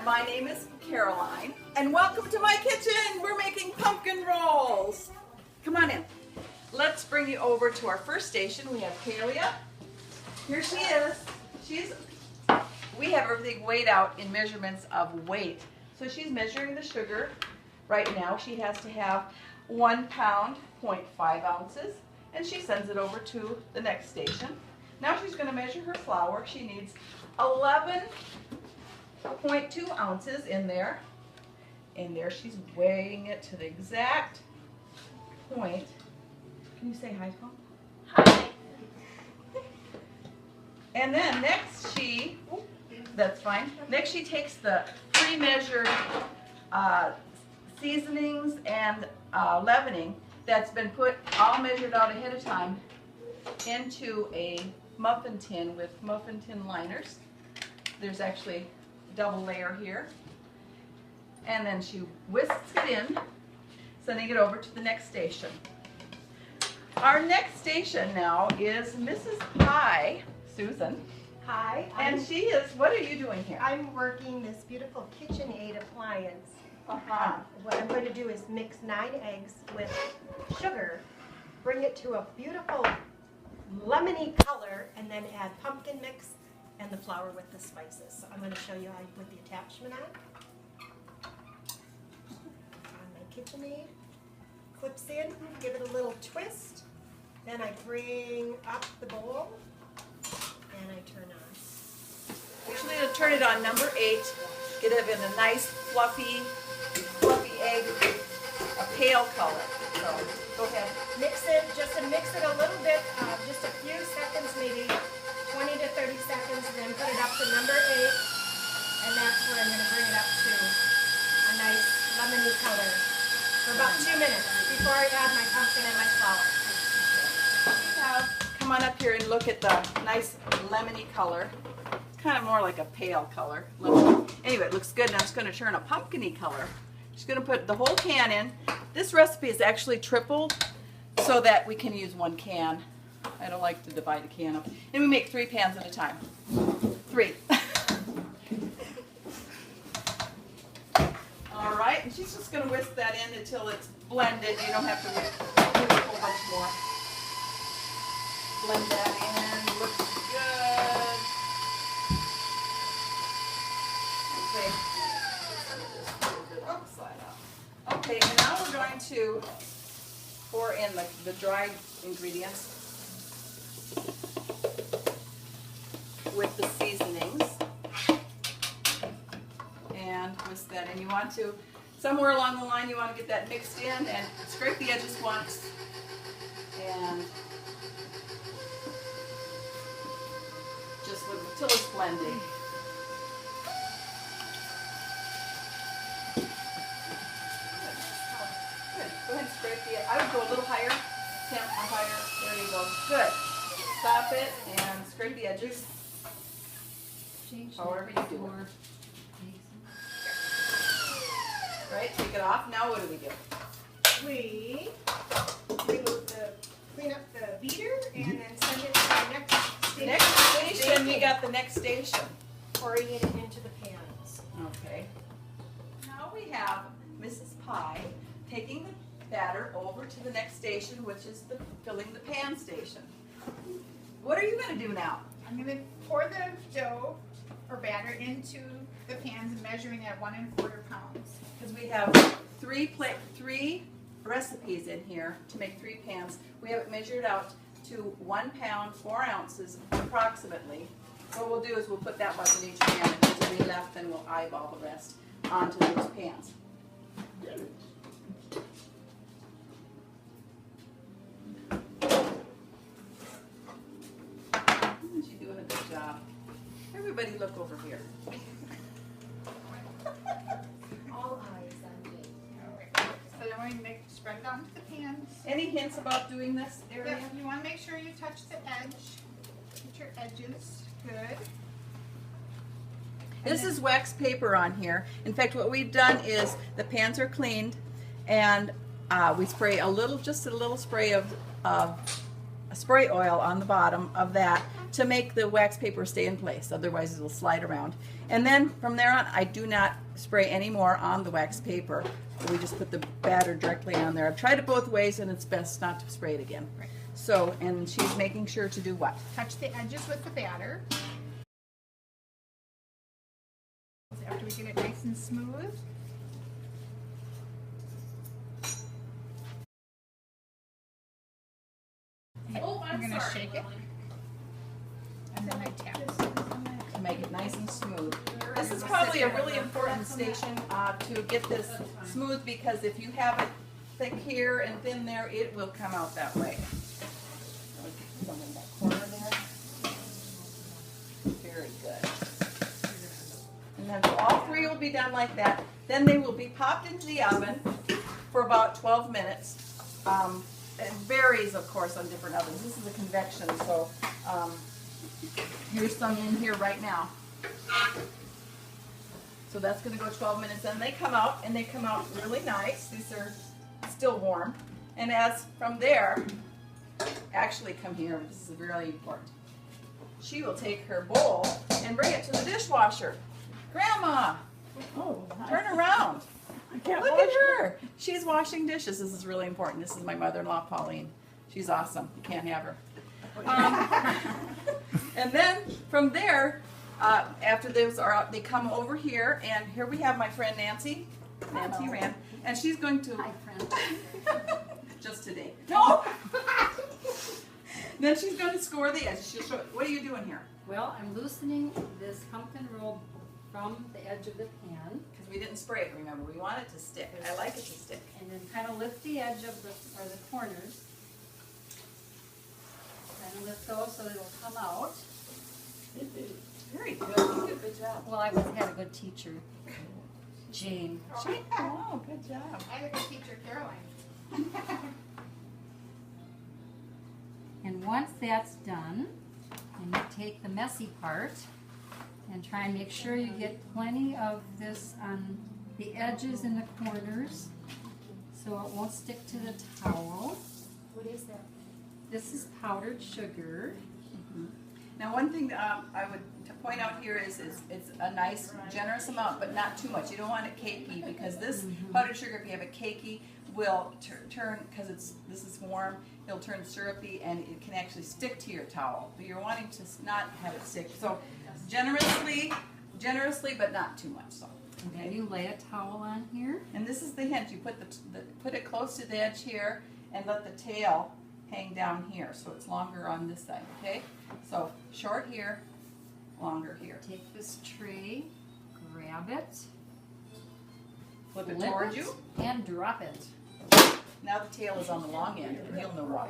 My name is Caroline, and welcome to my kitchen. We're making pumpkin rolls. Come on in. Let's bring you over to our first station. We have Kalia. Here she is. We have everything weighed out in measurements of weight. So she's measuring the sugar. Right now she has to have 1 pound, 0.5 ounces, and she sends it over to the next station. Now she's going to measure her flour. She needs 11.2 ounces in there. In there she's weighing it to the exact point. Can you say hi, Tom? Hi. And then next that's fine. Next she takes the pre-measured seasonings and leavening that's been put all measured out ahead of time into a muffin tin with muffin tin liners. There's actually a double layer here. And then she whisks it in, sending it over to the next station. Our next station now is Mrs. Pie, Susan. Hi. And she is, what are you doing here? I'm working this beautiful KitchenAid appliance. Uh-huh. What I'm going to do is mix 9 eggs with sugar, bring it to a beautiful lemony color, and then add pumpkin mix and the flour with the spices. So I'm going to show you how I put the attachment on. My KitchenAid clips in, give it a little twist. Then I bring up the bowl and I turn on. Usually to turn it on number 8, get it in a nice fluffy egg, a pale color. So go ahead. Mix it a little bit, just a few seconds, maybe 20 to 30 seconds, then put it up to number 8, and that's where I'm going to bring it up to a nice lemony color for about 2 minutes before I add my pumpkin and my flour. Come on up here and look at the nice lemony color. It's kind of more like a pale color. Anyway, it looks good. Now it's going to turn a pumpkin-y color. Just going to put the whole can in. This recipe is actually tripled so that we can use 1 can. I don't like to divide a can up. And we make 3 pans at a time. 3. All right, and she's just going to whisk that in until it's blended. You don't have to whisk a whole bunch more. Blend that in. Looks good. Okay. Oops, slide out. Okay, and now we're going to pour in the dried ingredients with the seasonings and whisk that in. You want to, somewhere along the line, you want to get that mixed in and scrape the edges once and just until it's blending. Go ahead and scrape the, I would go a little higher, Tim, higher, there you go, good. Stop it and scrape the edges, however you do it. Right, take it off, now what do? We clean up the beater and then send it to the next station. Next station, we got the next station. Pouring it into the pans. Okay. Now we have Mrs. Pie taking the batter over to the next station, which is filling the pan station. What are you going to do now? I'm going to pour the dough or batter into the pans, measuring at 1 1/4 pounds. Because we have 3 recipes in here to make 3 pans. We have it measured out to 1 pound, 4 ounces approximately. What we'll do is we'll put that much in each pan, and if there's any left, then we'll eyeball the rest onto those pans. She's doing a good job. Everybody look over here. All eyes on me. So then we spread it onto the pans. Any hints about doing this area? Yep, you want to make sure you touch the edge. Get your edges good. This is wax paper on here. In fact, what we've done is the pans are cleaned, and we spray just a little spray of spray oil on the bottom of that, to make the wax paper stay in place, otherwise it'll slide around. And then from there on, I do not spray any more on the wax paper. We just put the batter directly on there. I've tried it both ways and it's best not to spray it again. Right. So, and she's making sure to do what? Touch the edges with the batter. After we get it nice and smooth. I'm going to shake it. And then I tap. To make it nice and smooth. This is probably a really important station to get this smooth, because if you have it thick here and thin there, it will come out that way. Some in that corner there. Very good. And then all three will be done like that. Then they will be popped into the oven for about 12 minutes. It varies, of course, on different ovens. This is a convection, so here's some in here right now. So that's going to go 12 minutes. Then they come out, and they come out really nice. These are still warm. And as from there, actually come here, this is really important. She will take her bowl and bring it to the dishwasher. Grandma, turn around. Look at her. She's washing dishes. This is really important. This is my mother-in-law, Pauline. She's awesome. You can't have her. And then from there, after those are out, they come over here, and here we have my friend Nancy. Nancy Rand, and she's going to. Hi, friend. Just today. No. Then she's going to score the edge. She'll show. What are you doing here? Well, I'm loosening this pumpkin roll from the edge of the pan, Because we didn't spray it. Remember, we want it to stick. I like it to stick. and then kind of lift the edge of the corners. Kind of lift those so it'll come out. Very good. You did a good job. Well, I had a good teacher, Jane. Oh, good job. I have a good teacher, Caroline. And once that's done, then you take the messy part and try and make sure you get plenty of this on the edges and the corners so it won't stick to the towel. What is that? This is powdered sugar. Now, one thing I would point out here is it's a nice, generous amount, but not too much. You don't want it cakey, because this powdered sugar, if you have it cakey, will turn, because this is warm, it'll turn syrupy, and it can actually stick to your towel. But you're wanting to not have it stick. So generously, but not too much. So. And then you lay a towel on here. And this is the hint. You put it close to the edge here, and let the tail hang down here, so it's longer on this side. Okay. So short here, longer here. Take this tray, grab it, Flip it flip towards it, you. and drop it. Now the tail is on the long end, and you'll know why.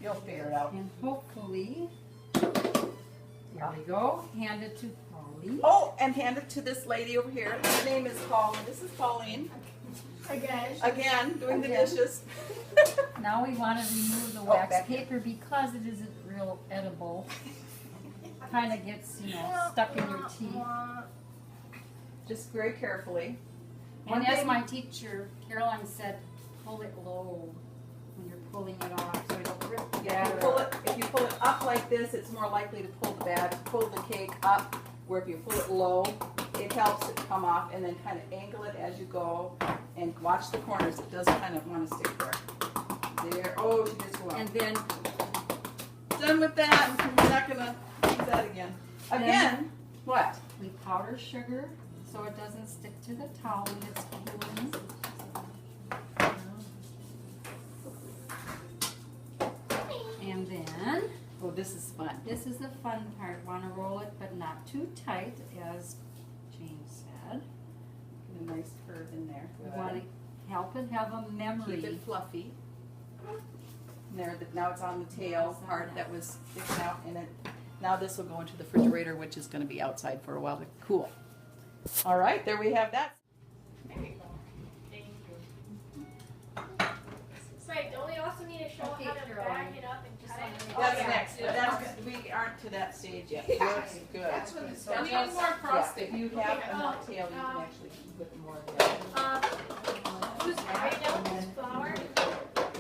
You'll figure it out. And hopefully, there we go. Hand it to Polly. Oh, and hand it to this lady over here. Her name is Pauline. This is Pauline. Again, doing the Again. dishes. Now we want to remove the wax paper because it isn't real edible. Kind of gets, stuck in your teeth. Just very carefully. And as my teacher, Caroline, said, pull it low when you're pulling it off so it'll rip the Yeah, batter. if you pull it up like this, it's more likely to pull the cake up. Where if you pull it low, it helps it come off, and then kind of angle it as you go, and watch the corners. It does kind of want to stick there. There. Oh, she just went. And then Done with that. We're not gonna use that again. Again. What? we powder sugar so it doesn't stick to the towel when it's cooling. And then, Oh, this is fun. this is the fun part. Want to roll it, but not too tight, as Jane said. Get a nice curve in there. We want to help it have a memory. Keep it fluffy. And there, now it's on the tail part that was sticking out, and now this will go into the refrigerator, which is going to be outside for a while to cool. All right, there we have that. There you go. Thank you. Right, don't we also need to show Okay, how to Caroline. back it up and cut it? That's yeah. next, but that's, we aren't to that stage yet. Good, good. That's when the So stuff just- is more yeah, frosting. if you have enough tail, you can actually put more of that. Who's right now with this flour?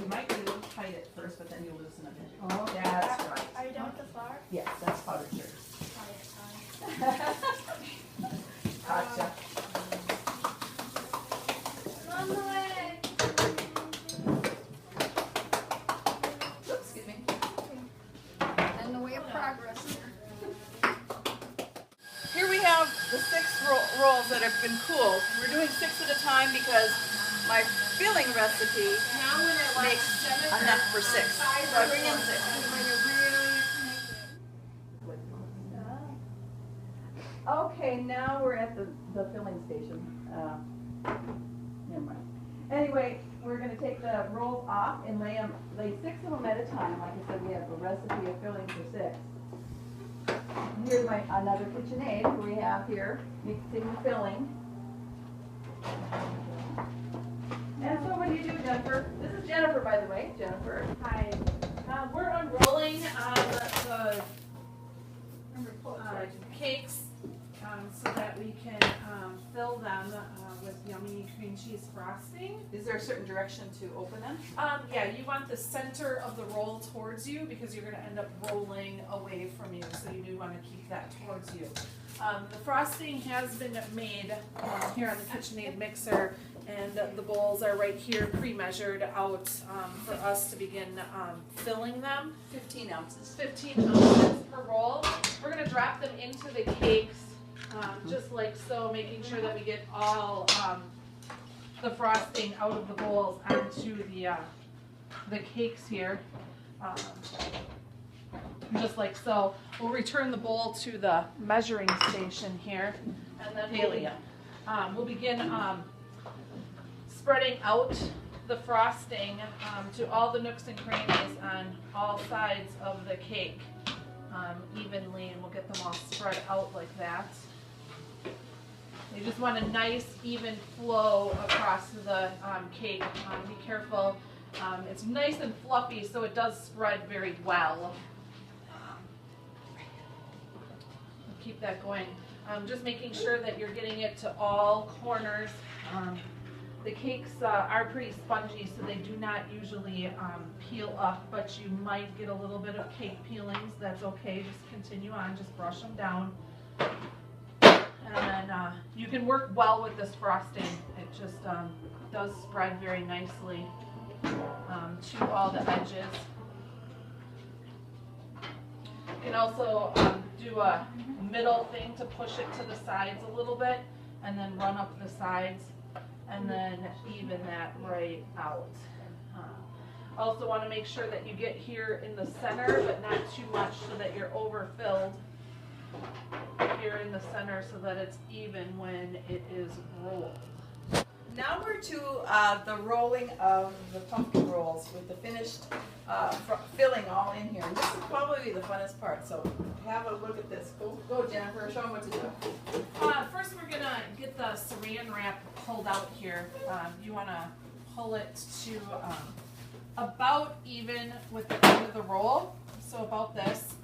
You might be a little tight at first, but then you'll loosen it. Oh, That's right. Are you done with the flour? Yes, that's powdered Gotcha. On the way. Oops, excuse me. And the way of progress here. Here we have the 6 rolls that have been cooled. We're doing 6 at a time because my filling recipe Now when it makes enough for 6. So I bring in 6. Okay, now we're at the filling station. Never mind. Anyway, we're going to take the rolls off and lay 6 of them at a time. Like I said, we have a recipe of filling for 6. Here's another KitchenAid we have here, mixing the filling. And so what do you do, Jennifer? This is Jennifer, by the way. Jennifer. Hi. We're unrolling the cakes so that we can fill them with yummy cream cheese frosting. Is there a certain direction to open them? Yeah, you want the center of the roll towards you because you're going to end up rolling away from you, so you do want to keep that towards you. The frosting has been made here on the KitchenAid mixer, and the bowls are right here pre-measured out for us to begin filling them. 15 ounces. 15 ounces per roll. We're going to drop them into the cakes just like so, making sure that we get all the frosting out of the bowls onto the cakes here. Just like so. We'll return the bowl to the measuring station here, and then we'll begin spreading out the frosting to all the nooks and crannies on all sides of the cake evenly, and we'll get them all spread out like that. You just want a nice even flow across the cake. Be careful. It's nice and fluffy, so it does spread very well. Keep that going. Just making sure that you're getting it to all corners. The cakes are pretty spongy, so they do not usually peel up, but you might get a little bit of cake peelings. That's okay. Just continue on. Just brush them down. And then you can work well with this frosting. It just does spread very nicely to all the edges. You can also do a middle thing to push it to the sides a little bit, and then run up the sides, and then even that right out. Also want to make sure that you get here in the center, but not too much so that you're overfilled here in the center, so that it's even when it is rolled. Now we're to the rolling of the pumpkin rolls with the finished filling all in here. And this is probably the funnest part, so have a look at this. Go Jennifer, show them what to do. First we're going to get the saran wrap pulled out here. You want to pull it to about even with the end of the roll, so about this.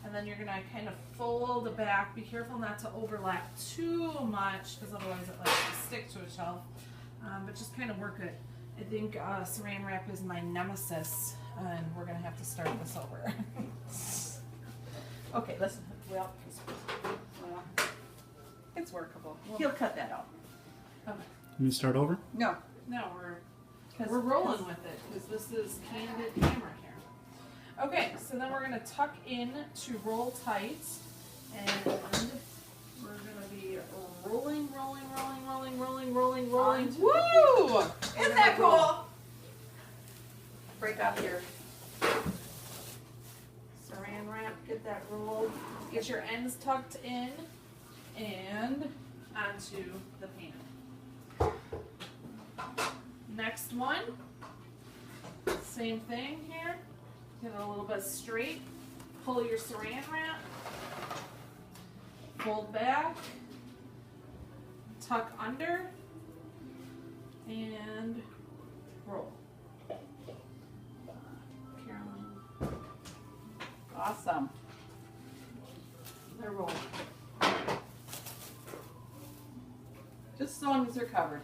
And then you're going to kind of fold back. Be careful not to overlap too much, because otherwise it likes to stick to a shelf. But just kind of work it. I think saran wrap is my nemesis, and we're going to have to start this over. Okay, listen. Well, it's workable. He'll cut that out. Okay. Can we start over? No. No, we're rolling with it, because this is candid camera here. Okay, so then we're going to tuck in to roll tight, and we're going to be rolling. Woo! Isn't that cool? Break off your Saran wrap, get that rolled, get your ends tucked in, and onto the pan. Next one, same thing here. Get it a little bit straight. Pull your saran wrap. Fold back. Tuck under. And roll. Carolyn. awesome. They're rolling. Just as long as they're covered.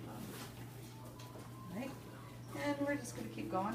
All right. And we're just going to keep going.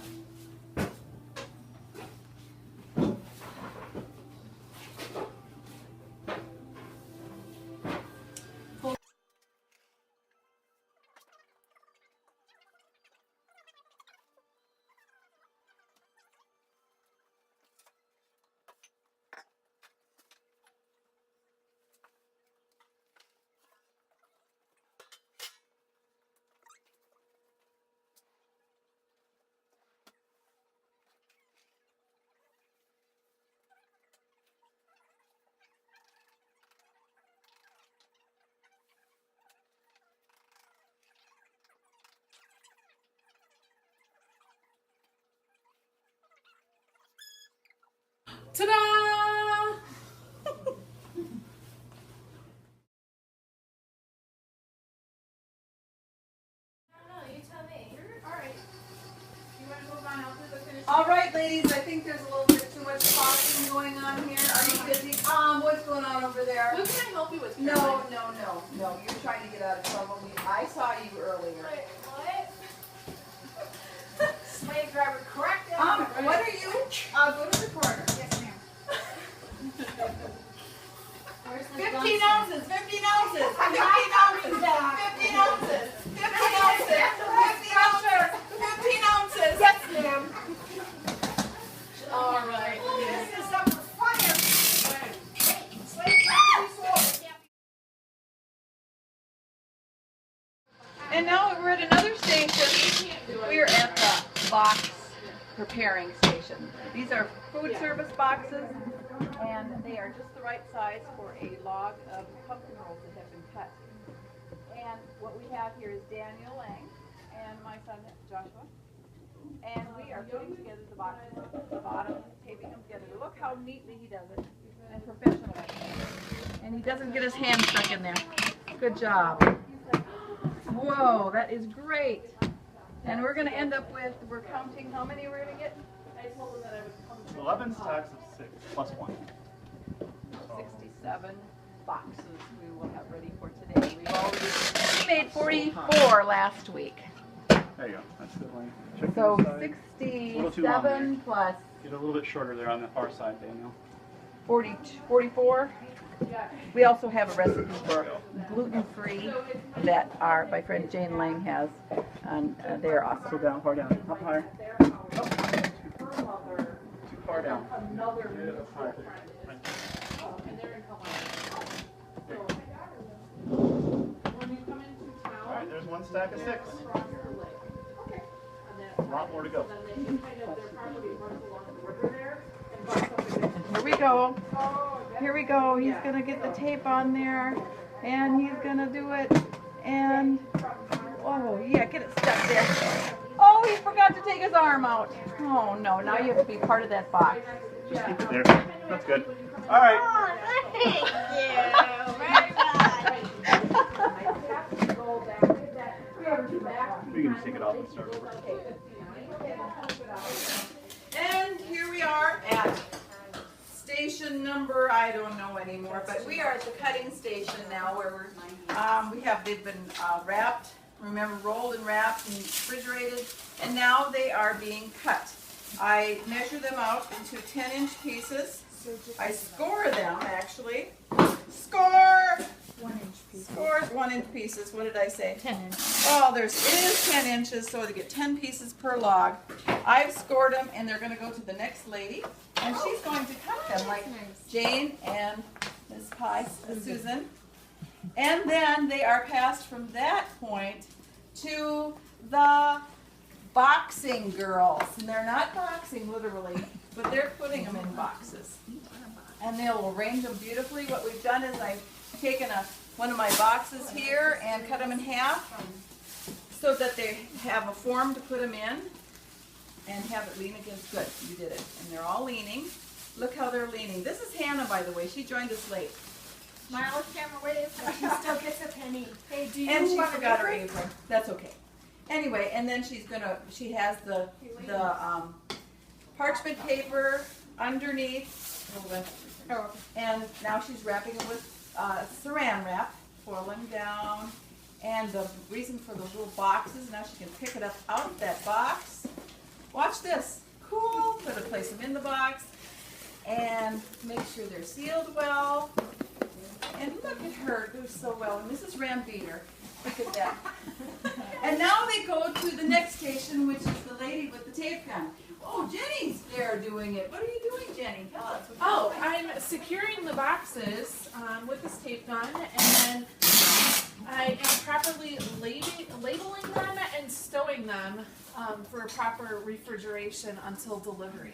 Ta-da! You tell me. Alright. You wanna move on out to the finish? All right, ladies, I think there's a little bit too much talking going on here. Are you busy? What's going on over there? What can I help you with? No. You're trying to get out of trouble. I saw you earlier. Wait, what? Slave driver, correct that. What are you? Go to the corner. Yes, ma'am. 15 ounces, 15 ounces, 15 ounces, 15 ounces, 15 ounces, 15 ounces. Yes, ma'am. All right. This is up for fire. Slave driver, And now we're at another station. We're at the box preparing station. These are food service boxes, and they are just the right size for a log of pumpkin rolls that have been cut. And what we have here is Daniel Lang and my son Joshua. And we are putting together the boxes at the bottom, taping them together. Look how neatly he does it, and professionally. And he doesn't get his hand stuck in there. Good job. Whoa, that is great. And we're going to end up with, we're counting how many we're going to get? I told them that I would come. 11 stacks of 6 plus 1. 67 boxes we will have ready for today. We made 44 last week. There you go. That's good one. Check the So other side. little too long 67 plus Get a little bit shorter there on the far side, Daniel. 44. We also have a recipe for gluten-free that my friend Jane Lang has, and they're So awesome. down, far down. Up higher. Too far down. Yeah, up higher. All right, there's one stack of 6. A lot more to go. Here we go. Here we go. He's going to get the tape on there, and he's going to do it, and, oh, yeah, get it stuck there. Oh, he forgot to take his arm out. Oh, no, now you have to be part of that box. Just keep it there. That's good. All right. We can just take it off and start over. And here we are at station number, I don't know anymore, but we are at the cutting station now where they've been wrapped, remember, rolled and wrapped and refrigerated, and now they are being cut. I measure them out into 10-inch pieces. I score them, actually. Score! 1-inch piece. Scores 1-inch pieces. What did I say? 10 inch. Oh, it is 10 inches, so they get 10 pieces per log. I've scored them, and they're going to go to the next lady, and she's going to cut them like Jane and Ms. Pye, Susan. And then they are passed from that point to the boxing girls. And they're not boxing literally, but they're putting them in boxes. And they'll arrange them beautifully. What we've done is I've taken one of my boxes here and cut them in half so that they have a form to put them in and have it lean against. Good, you did it. And they're all leaning. Look how they're leaning. This is Hannah, by the way. She joined us late. Smile at camera wave. She still gets a penny. Hey, do you And she want forgot her apron? apron. That's okay. Anyway, and then she has the parchment paper underneath. Oh, And now she's wrapping it with saran wrap, foiling down. And the reason for the little boxes, now she can pick it up out of that box. Watch this. Cool. Place them in the box and make sure they're sealed well. And look at her do so well. And Mrs. Rambeater, look at that. And now they go to the next station, which is the lady with the tape gun. Oh, Jenny's there doing it. What are you doing, Jenny? Tell us. Oh, I'm securing the boxes with this tape gun, and then I am properly labeling them and stowing them for proper refrigeration until delivery.